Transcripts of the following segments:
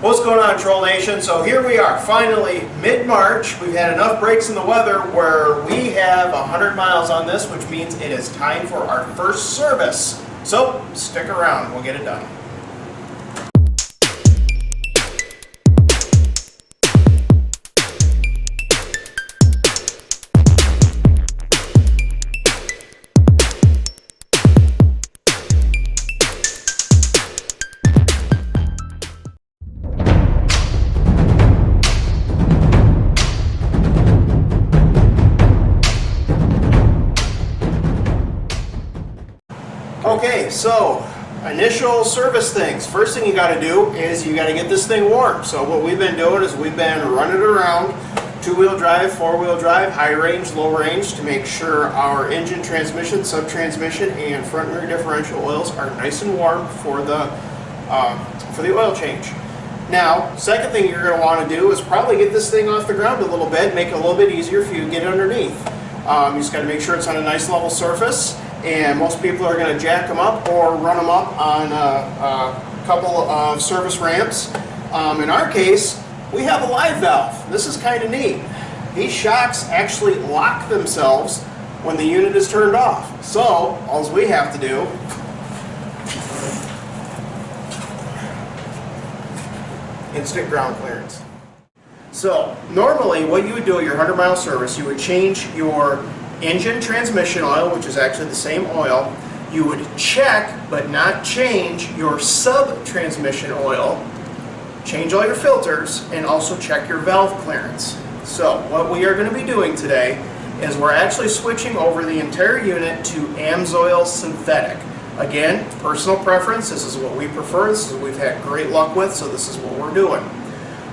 What's going on, Troll Nation? So here we are, finally mid-March. We've had enough breaks in the weather where we have 100 miles on this, which means it is time for our first service. So stick around, we'll get it done. Okay, so initial service things. First thing you got to do is you got to get this thing warm. So what we've been doing is we've been running it around, two-wheel drive, four-wheel drive, high range, low range, to make sure our engine, transmission, sub-transmission, and front rear differential oils are nice and warm for the oil change. Now, second thing you're going to want to do is probably get this thing off the ground a little bit, make it a little bit easier for you to get underneath. You just got to make sure it's on a nice level surface. And most people are going to jack them up or run them up on a couple of service ramps. In our case, we have a live valve. This is kind of neat. These shocks actually lock themselves when the unit is turned off. So all we have to do instant ground clearance. So normally what you would do at your 100-mile service, you would change your engine transmission oil, which is actually the same oil. You would check but not change your sub-transmission oil, change all your filters, and also check your valve clearance. So what we are going to be doing today is we're actually switching over the entire unit to Amsoil synthetic. Again, personal preference. This is what we prefer. This is what we've had great luck with, so this is what we're doing.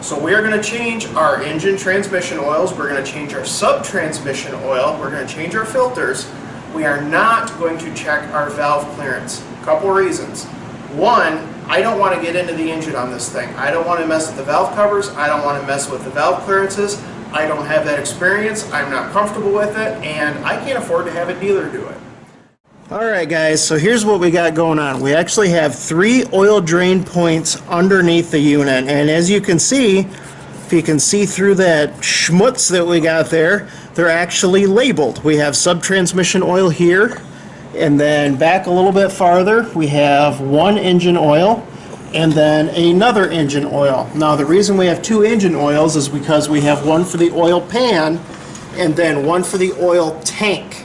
So we are going to change our engine transmission oils, we're going to change our sub-transmission oil, we're going to change our filters. We are not going to check our valve clearance. A couple reasons. One, I don't want to get into the engine on this thing. I don't want to mess with the valve covers, I don't want to mess with the valve clearances. I don't have that experience, I'm not comfortable with it, and I can't afford to have a dealer do it. Alright guys, so here's what we got going on. We actually have 3 oil drain points underneath the unit, and as you can see, if you can see through that schmutz that we got there, they're actually labeled. We have sub-transmission oil here, and then back a little bit farther we have one engine oil and then another engine oil. Now the reason we have 2 engine oils is because we have one for the oil pan and then one for the oil tank.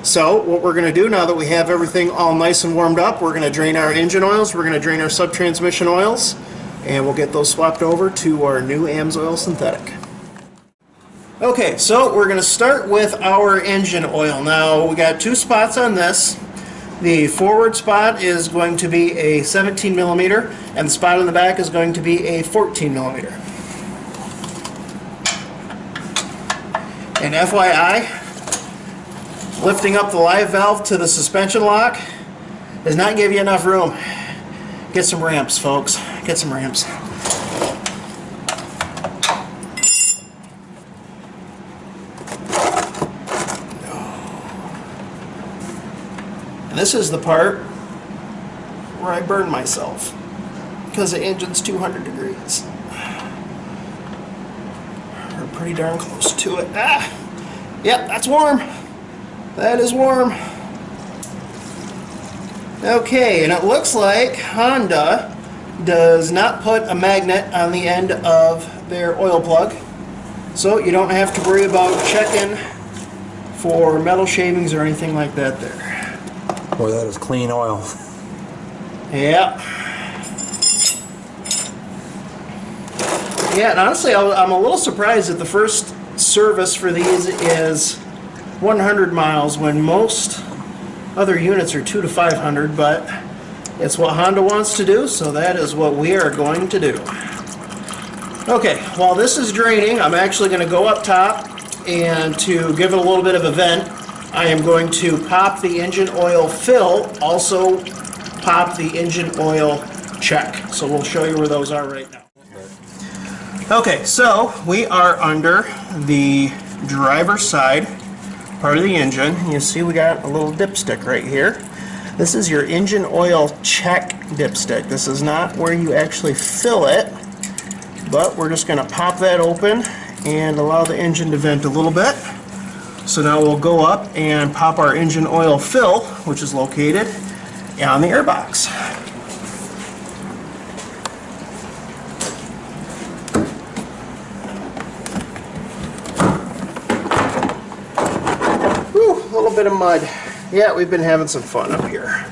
So what we're going to do now that we have everything all nice and warmed up, we're going to drain our engine oils, we're going to drain our sub-transmission oils, and we'll get those swapped over to our new Amsoil synthetic. Okay, so we're going to start with our engine oil. Now we got 2 spots on this. The forward spot is going to be a 17 millimeter, and the spot on the back is going to be a 14 millimeter. And FYI, lifting up the live valve to the suspension lock does not give you enough room. Get some ramps, folks. Get some ramps. And this is the part where I burn myself because the engine's 200 degrees. We're pretty darn close to it. Yep, that's warm. That is warm. Okay, and it looks like Honda does not put a magnet on the end of their oil plug, so you don't have to worry about checking for metal shavings or anything like that there. Boy, that is clean oil. Yeah. Yeah, and honestly, I'm a little surprised that the first service for these is 100 miles when most other units are 200 to 500, but it's what Honda wants to do, so that is what we are going to do. Okay, while this is draining, I'm actually going to go up top, and to give it a little bit of a vent, I am going to pop the engine oil fill, also pop the engine oil check. So we'll show you where those are right now. Okay, so we are under the driver's side part of the engine. You see we got a little dipstick right here. This is your engine oil check dipstick. This is not where you actually fill it. but we're just going to pop that open and allow the engine to vent a little bit. So now we'll go up and pop our engine oil fill, which is located on the air box. Whew, a little bit of mud. Yeah, we've been having some fun up here.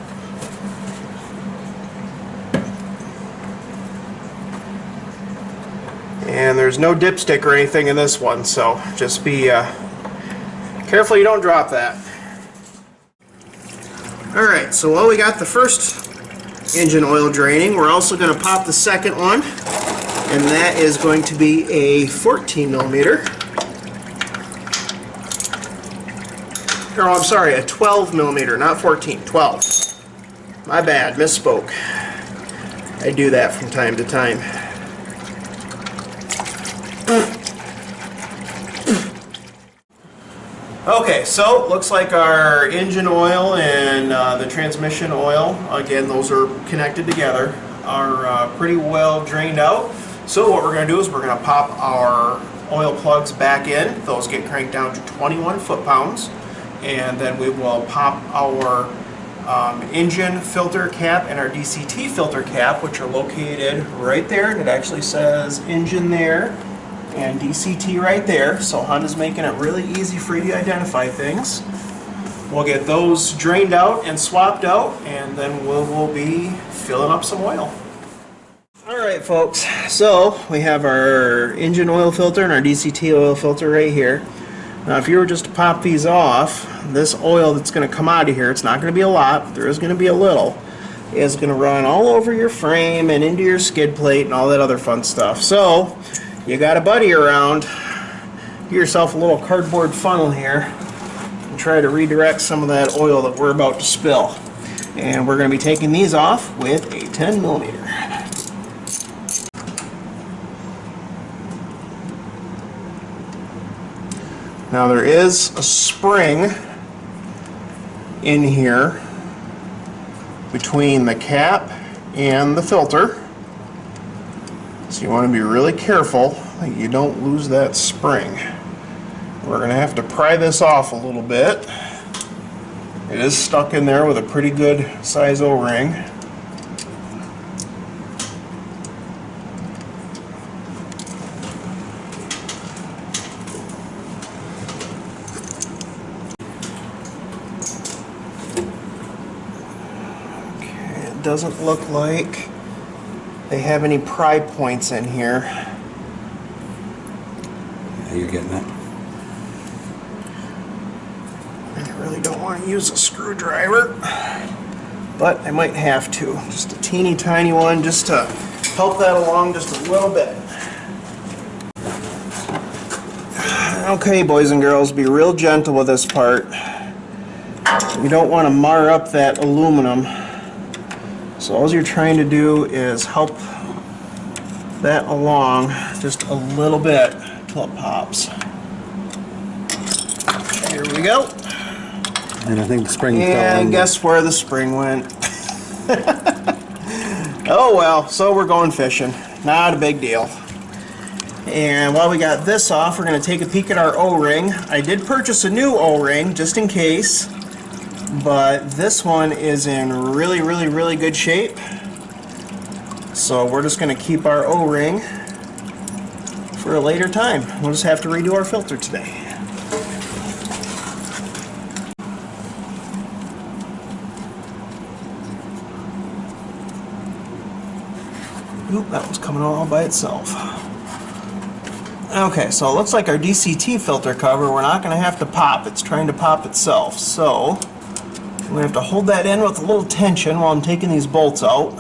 And there's no dipstick or anything in this one, so just be careful you don't drop that. Alright, so while we got the first engine oil draining, we're also going to pop the second one, and that is going to be a 14 millimeter. Oh, I'm sorry, a 12 millimeter, not 14, 12. My bad, misspoke. I do that from time to time. Okay, so looks like our engine oil and the transmission oil, again, those are connected together, are pretty well drained out. So what we're going to do is we're going to pop our oil plugs back in. Those get cranked down to 21 foot-pounds. And then we will pop our engine filter cap and our DCT filter cap, which are located right there. And it actually says engine there and DCT right there, so Honda's making it really easy for you to identify things. We'll get those drained out and swapped out, and then we'll be filling up some oil. Alright folks, so we have our engine oil filter and our DCT oil filter right here. Now if you were just to pop these off, this oil that's going to come out of here, it's not going to be a lot, but there is going to be a little, is going to run all over your frame and into your skid plate and all that other fun stuff. So you got a buddy around, get yourself a little cardboard funnel here and try to redirect some of that oil that we're about to spill. And we're going to be taking these off with a 10 millimeter. Now there is a spring in here between the cap and the filter. So you want to be really careful that you don't lose that spring. We're going to have to pry this off a little bit. It is stuck in there with a pretty good size O-ring. Okay, it doesn't look like they have any pry points in here. Yeah, you're getting it. I really don't want to use a screwdriver, but I might have to. Just a teeny tiny one just to help that along just a little bit. Okay, boys and girls, be real gentle with this part. You don't want to mar up that aluminum. So all you're trying to do is help that along just a little bit until it pops. Here we go. And I think the spring fell in. And guess where the spring went? Oh well, so we're going fishing. Not a big deal. And while we got this off, we're going to take a peek at our O-ring. I did purchase a new O-ring just in case, but this one is in really, really, really good shape. So we're just going to keep our O-ring for a later time. We'll just have to redo our filter today. Oop, that was coming all by itself. Okay, so it looks like our DCT filter cover we're not going to have to pop. It's trying to pop itself. So I'm going to have to hold that in with a little tension while I'm taking these bolts out.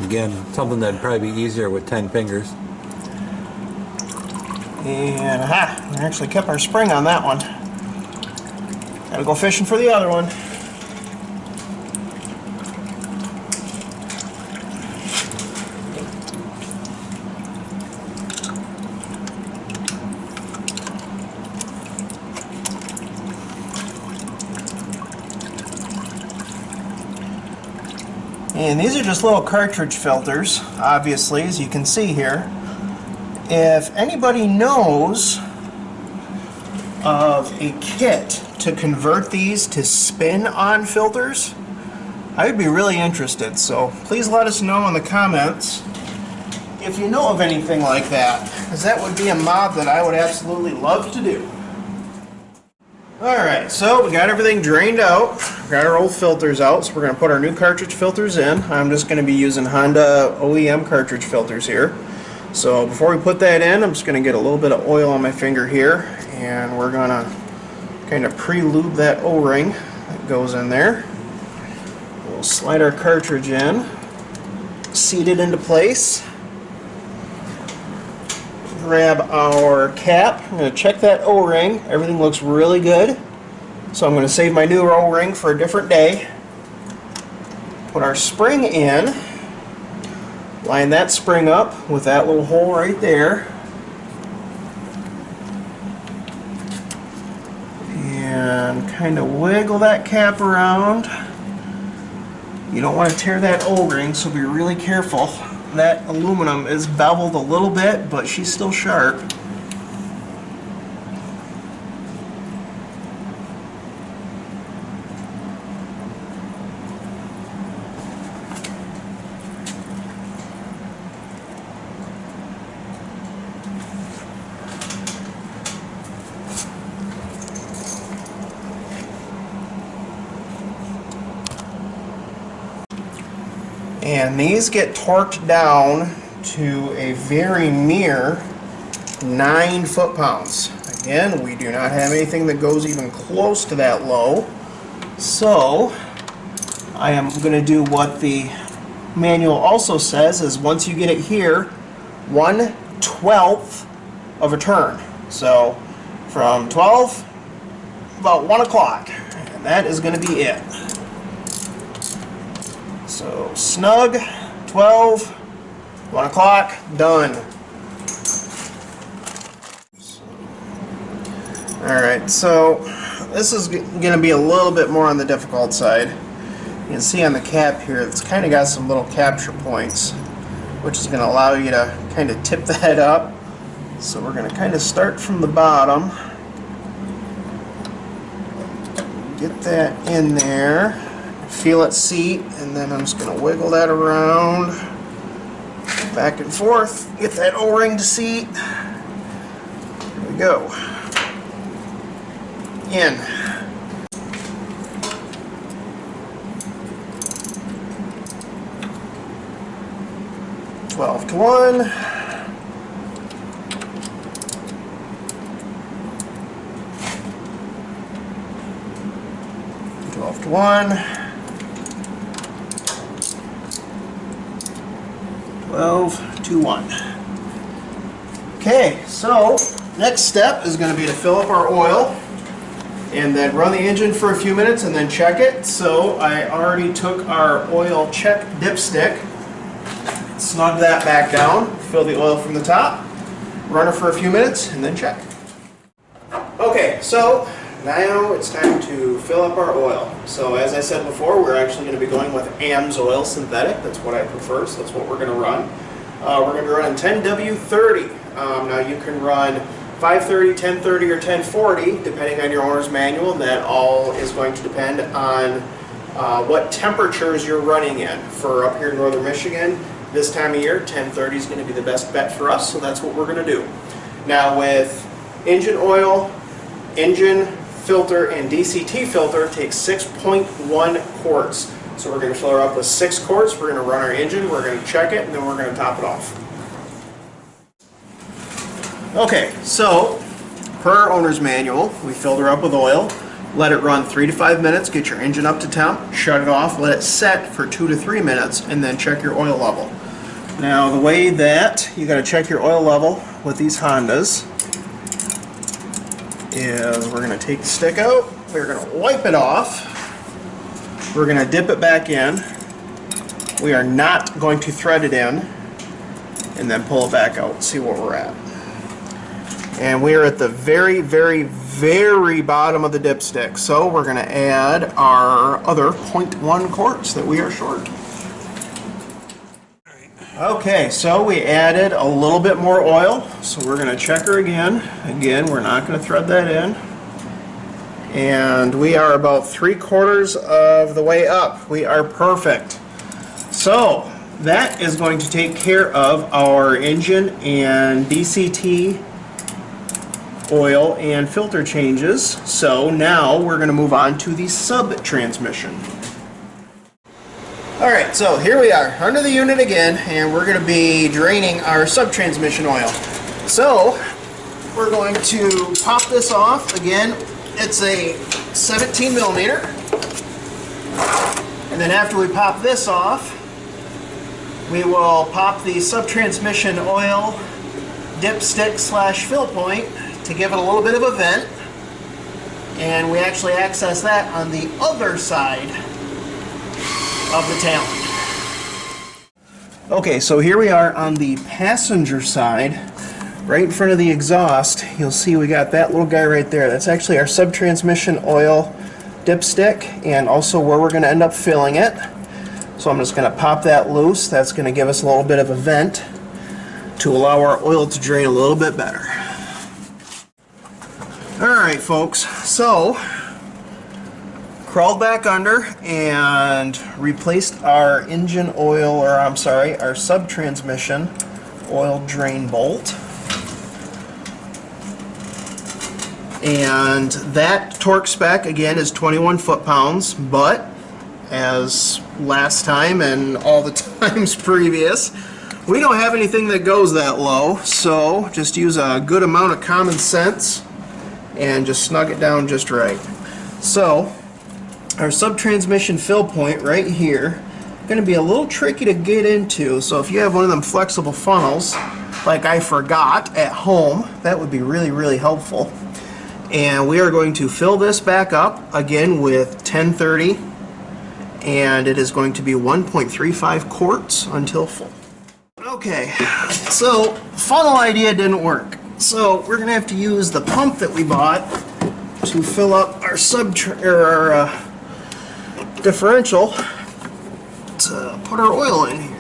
Again, something that'd probably be easier with 10 fingers. And aha, we actually kept our spring on that one. Gotta go fishing for the other one. And these are just little cartridge filters, obviously, as you can see here. If anybody knows of a kit to convert these to spin-on filters, I would be really interested. So please let us know in the comments if you know of anything like that, because that would be a mod that I would absolutely love to do. Alright, so we got everything drained out, got our old filters out, so we're going to put our new cartridge filters in. I'm just going to be using Honda OEM cartridge filters here. So before we put that in, I'm just going to get a little bit of oil on my finger here, and we're going to kind of pre-lube that O-ring that goes in there. We'll slide our cartridge in, seat it into place, grab our cap. I'm going to check that O-ring. Everything looks really good. So I'm going to save my new O-ring for a different day. Put our spring in. Line that spring up with that little hole right there. And kind of wiggle that cap around. You don't want to tear that O-ring, so be really careful. That aluminum is beveled a little bit, but she's still sharp. And these get torqued down to a very mere 9 foot-pounds. Again, we do not have anything that goes even close to that low. So I am going to do what the manual also says, is once you get it here, 1/12 of a turn. So from 12, about 1 o'clock. And that is going to be it. So snug, 12, 1 o'clock, done. Alright, so this is going to be a little bit more on the difficult side. You can see on the cap here, it's kind of got some little capture points, which is going to allow you to kind of tip that up. So we're going to kind of start from the bottom. Get that in there. Feel it seat, and then I'm just going to wiggle that around, back and forth, get that O-ring to seat. There we go. In. Twelve to 1. 12 to 1. 12 to 1. Okay, so next step is going to be to fill up our oil and then run the engine for a few minutes and then check it. So I already took our oil check dipstick, snug that back down, fill the oil from the top, run it for a few minutes, and then check. Okay, so now it's time to fill up our oil. So as I said before, we're actually going to be going with Amsoil synthetic. That's what I prefer, so that's what we're going to run. We're going to be running 10W30. Now you can run 530, 1030, or 1040 depending on your owner's manual. And that all is going to depend on what temperatures you're running in. For up here in northern Michigan, this time of year, 1030 is going to be the best bet for us, so that's what we're going to do. Now with engine oil, engine filter, and DCT filter takes 6.1 quarts. So we're going to fill her up with 6 quarts, we're going to run our engine, we're going to check it, and then we're going to top it off. Okay, so per our owner's manual, we filled her up with oil, let it run 3 to 5 minutes, get your engine up to temp, shut it off, let it set for 2 to 3 minutes, and then check your oil level. Now the way that you got to check your oil level with these Hondas is we're going to take the stick out, we're going to wipe it off, we're going to dip it back in, we are not going to thread it in, and then pull it back out and see where we're at. And we are at the very, very, very bottom of the dipstick, so we're going to add our other 0.1 quarts that we are short. Okay, so we added a little bit more oil, so we're going to check her again. Again, we're not going to thread that in. And we are about 3/4 of the way up. We are perfect. So that is going to take care of our engine and DCT oil and filter changes. So now we're going to move on to the sub-transmission. Alright, so here we are under the unit again, and we're going to be draining our sub-transmission oil. So we're going to pop this off. Again, it's a 17 millimeter. And then after we pop this off, we will pop the sub-transmission oil dipstick / fill point to give it a little bit of a vent. And we actually access that on the other side of the Talon. Okay, so here we are on the passenger side, right in front of the exhaust. You'll see we got that little guy right there. That's actually our sub-transmission oil dipstick, and also where we're going to end up filling it. So I'm just going to pop that loose. That's going to give us a little bit of a vent to allow our oil to drain a little bit better. Alright folks, so crawled back under and replaced our engine oil, or I'm sorry, our sub-transmission oil drain bolt. And that torque spec again is 21 foot-pounds, but as last time and all the times previous, we don't have anything that goes that low, so just use a good amount of common sense and just snug it down just right. So our sub-transmission fill point right here is going to be a little tricky to get into, so if you have one of them flexible funnels like I forgot at home, that would be really helpful. And we are going to fill this back up again with 1030, and it is going to be 1.35 quarts until full. Okay, so funnel idea didn't work, so we're going to have to use the pump that we bought to fill up our differential to put our oil in here.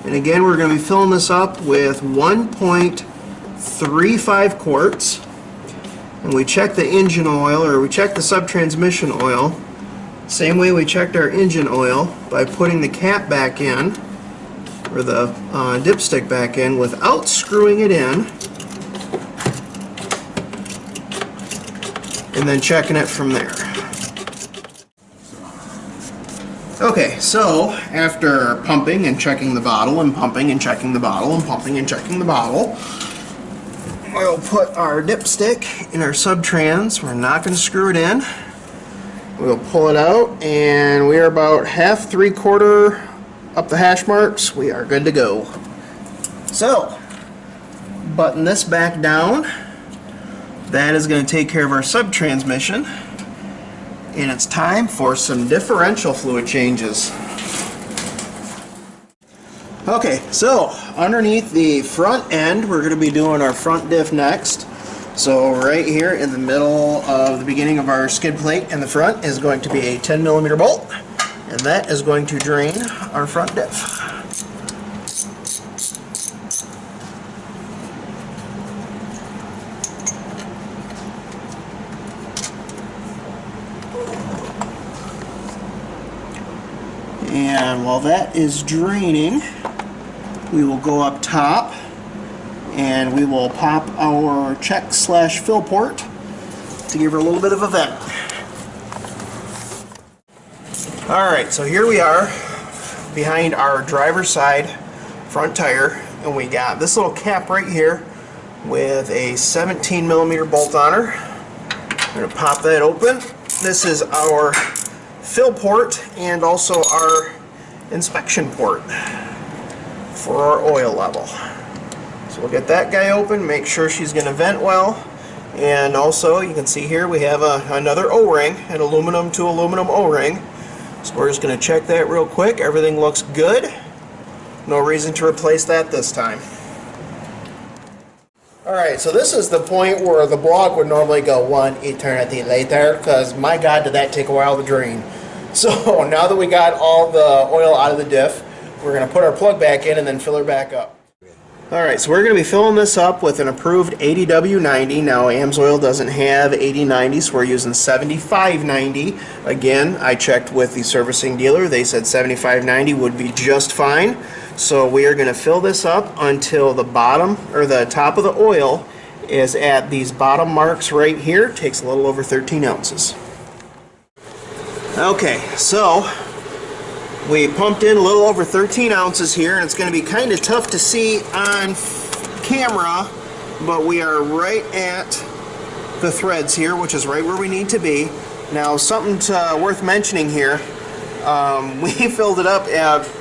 And again, we're going to be filling this up with 1.35 quarts. And we check the engine oil, or we check the sub-transmission oil, same way we checked our engine oil, by putting the cap back in, or the dipstick back in, without screwing it in, and then checking it from there. Okay, so after pumping and checking the bottle, and pumping and checking the bottle, and pumping and checking the bottle, we'll put our dipstick in our sub-trans. We're not going to screw it in. We'll pull it out, and we are about half, 3/4 up the hash marks. We are good to go. So, button this back down. That is going to take care of our sub-transmission. And it's time for some differential fluid changes. Okay, so underneath the front end, we're going to be doing our front diff next. So right here in the middle of the beginning of our skid plate in the front is going to be a 10 millimeter bolt, and that is going to drain our front diff. And while that is draining, we will go up top and we will pop our check / fill port to give her a little bit of a vent. Alright, so here we are behind our driver's side front tire, and we got this little cap right here with a 17 millimeter bolt on her. I'm going to pop that open. This is our fill port and also our inspection port for our oil level. So we'll get that guy open, make sure she's going to vent well, and also you can see here we have another O-ring, an aluminum to aluminum O-ring. So we're just going to check that real quick. Everything looks good. No reason to replace that this time. Alright, so this is the point where the blog would normally go one eternity later, because my God did that take a while to drain. So now that we got all the oil out of the diff, we're going to put our plug back in and then fill her back up. Alright, so we're going to be filling this up with an approved 80W90. Now Amsoil doesn't have 8090, so we're using 7590. Again, I checked with the servicing dealer. They said 7590 would be just fine. So we are going to fill this up until the bottom, or the top of the oil is at these bottom marks right here. It takes a little over 13 ounces. Okay, so we pumped in a little over 13 ounces here, and it's going to be kind of tough to see on camera, but we are right at the threads here, which is right where we need to be. Now, something worth mentioning here, we filled it up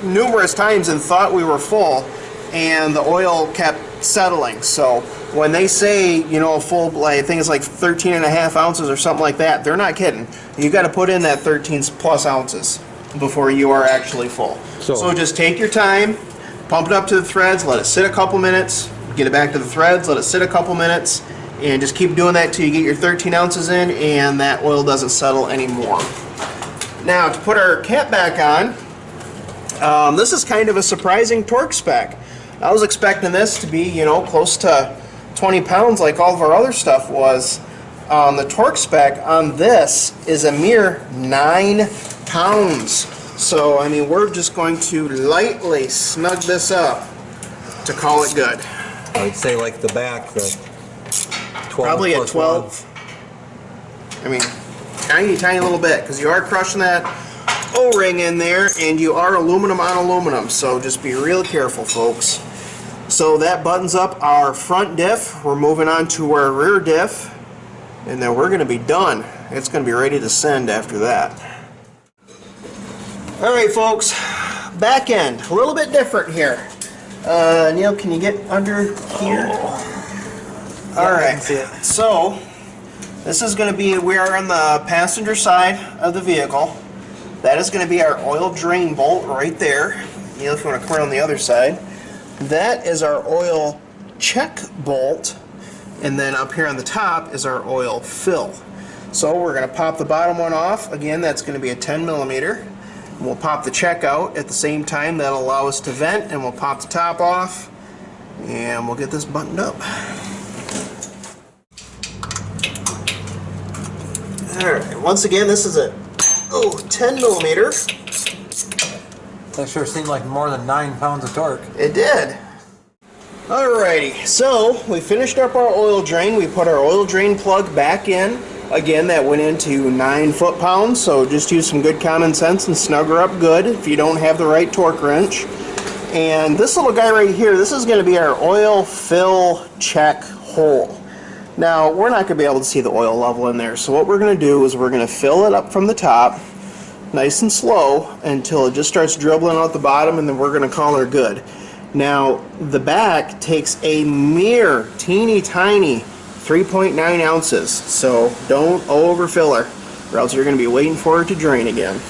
numerous times and thought we were full, and the oil kept settling. So when they say, you know, a full, I think it's like 13 and a half ounces or something like that, they're not kidding. You got to put in that 13 plus ounces before you are actually full. So just take your time, pump it up to the threads, let it sit a couple minutes, get it back to the threads, let it sit a couple minutes, and just keep doing that till you get your 13 ounces in and that oil doesn't settle anymore. Now, to put our cap back on, this is kind of a surprising torque spec. I was expecting this to be, you know, close to 20 pounds like all of our other stuff was. The torque spec on this is a mere 9 pounds. So, I mean, we're just going to lightly snug this up to call it good. I'd say like the back, the 12 probably at 12. I mean, tiny, tiny little bit, because you are crushing that O-ring in there, and you are aluminum on aluminum, so just be real careful, folks. So that buttons up our front diff. We're moving on to our rear diff, and then we're going to be done. It's going to be ready to send after that. Alright folks, back end, a little bit different here. Neil, can you get under here? Alright, so this is going to be, we are on the passenger side of the vehicle. That is going to be our oil drain bolt right there. Neil, if you want to come around the other side. That is our oil check bolt, and then up here on the top is our oil fill. So we're going to pop the bottom one off. Again, that's going to be a 10 millimeter. We'll pop the check out at the same time. That'll allow us to vent, and we'll pop the top off, and we'll get this buttoned up. Alright, once again, this is a 10 millimeter. That sure seemed like more than 9 pounds of torque. It did. Alrighty, so we finished up our oil drain. We put our oil drain plug back in. Again, that went into 9 foot-pounds, so just use some good common sense and snug her up good if you don't have the right torque wrench. And this little guy right here, this is going to be our oil fill check hole. Now, we're not going to be able to see the oil level in there, so what we're going to do is we're going to fill it up from the top, nice and slow, until it just starts dribbling out the bottom, and then we're going to call her good. Now, the back takes a mere teeny tiny 3.9 ounces, so don't overfill her, or else you're going to be waiting for her to drain again.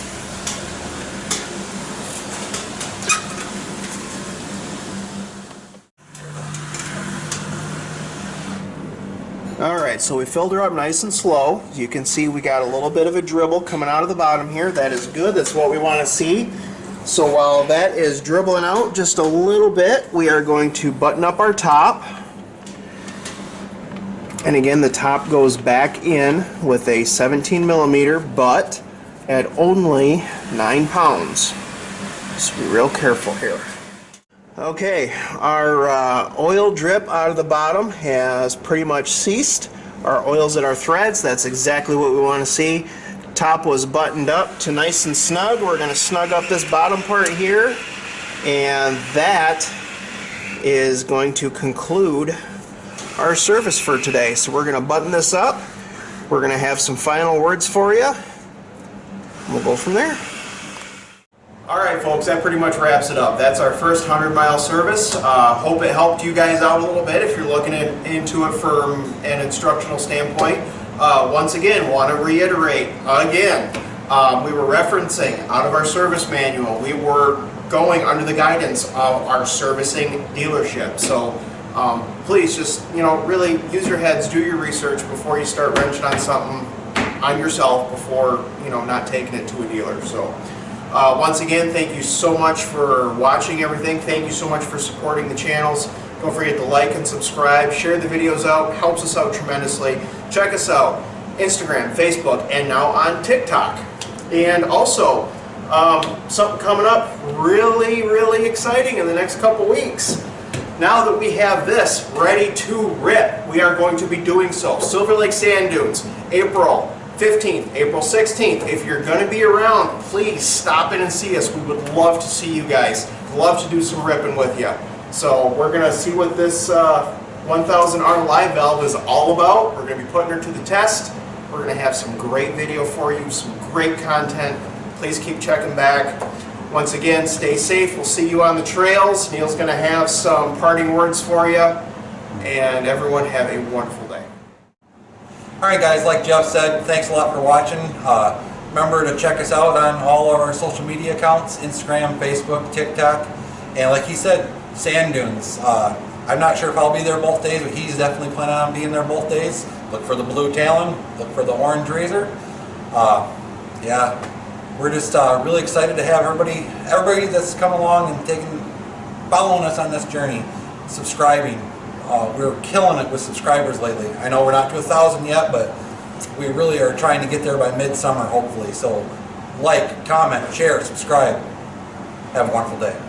Alright, so we filled her up nice and slow. As you can see, we got a little bit of a dribble coming out of the bottom here. That is good. That's what we want to see. So while that is dribbling out just a little bit, we are going to button up our top. And again, the top goes back in with a 17 millimeter, but at only 9 pounds. So be real careful here. Okay, our oil drip out of the bottom has pretty much ceased. Our oil's at our threads. That's exactly what we want to see. Top was buttoned up to nice and snug. We're going to snug up this bottom part here, and that is going to conclude our service for today. So we're going to button this up. We're going to have some final words for you. We'll go from there. Alright folks, that pretty much wraps it up. That's our first 100-mile service. Hope it helped you guys out a little bit if you're looking into it from an instructional standpoint. Once again, want to reiterate, again, we were referencing out of our service manual. We were going under the guidance of our servicing dealership. So please just, really use your heads, do your research before you start wrenching on something on yourself before, you know, not taking it to a dealer. So once again, thank you so much for watching everything. Thank you so much for supporting the channels. Don't forget to like and subscribe, share the videos out, helps us out tremendously. Check us out, Instagram, Facebook, and now on TikTok. And also, something coming up really exciting in the next couple weeks. Now that we have this ready to rip, we are going to be doing so. Silver Lake Sand Dunes, April 15th, April 16th. If you're going to be around, please stop in and see us. We would love to see you guys. Love to do some ripping with you. So we're going to see what this 1000R live valve is all about. We're going to be putting her to the test. We're going to have some great video for you, some great content. Please keep checking back. Once again, stay safe. We'll see you on the trails. Neil's going to have some parting words for you. And everyone have a wonderful day. Alright guys, like Jeff said, thanks a lot for watching. Remember to check us out on all of our social media accounts, Instagram, Facebook, TikTok. And like he said, sand dunes. I'm not sure if I'll be there both days, but he's definitely planning on being there both days. Look for the blue Talon, look for the orange Razor. Yeah, we're just really excited to have everybody that's come along and following us on this journey, subscribing. We're killing it with subscribers lately. I know we're not to 1,000 yet, but we really are trying to get there by midsummer, hopefully. So like, comment, share, subscribe. Have a wonderful day.